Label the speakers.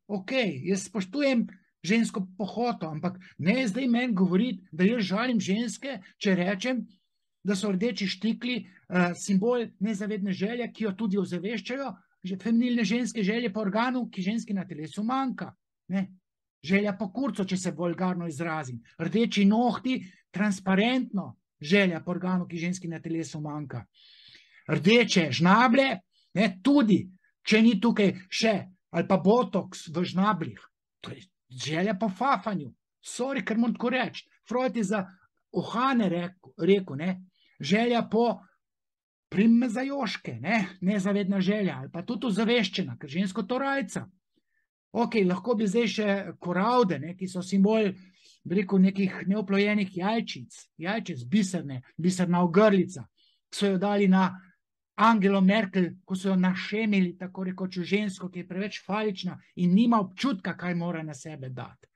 Speaker 1: ok, jaz spoštujem žensko pohoto, ampak ne zdaj meni govoriti, da jaz žalim ženske, če rečem, da so rdeči štikli simbol nezavedne želje, ki jo tudi ozaveščajo, feminilne ženske želje po organu, ki ženski na telesu manjka. Ne? Želja po kurcu, če se vulgarno izrazim. Rdeči nohti, transparentno želja po organu, ki ženski na telesu manjka. Rdeče žnable, ne, tudi, če ni tukaj še, ali pa botoks v žnablih. To je želja po fafanju. Sorry, ker moram tako reči. Freud je za uhane rekel, ne, želja po prime za joške, ne, nezavedna želja, ali pa tudi ozaveščena, ker žensko to rajca. Ok, lahko bi zdaj še koraude, ne, ki so simbol, bi rekel, nekih neoplojenih jajčic, biserna ogrlica, ki so jo dali na Angelo Merkel, ko so jo našemili, tako rekoč, žensko, ki je preveč falična in nima občutka, kaj mora na sebe dati.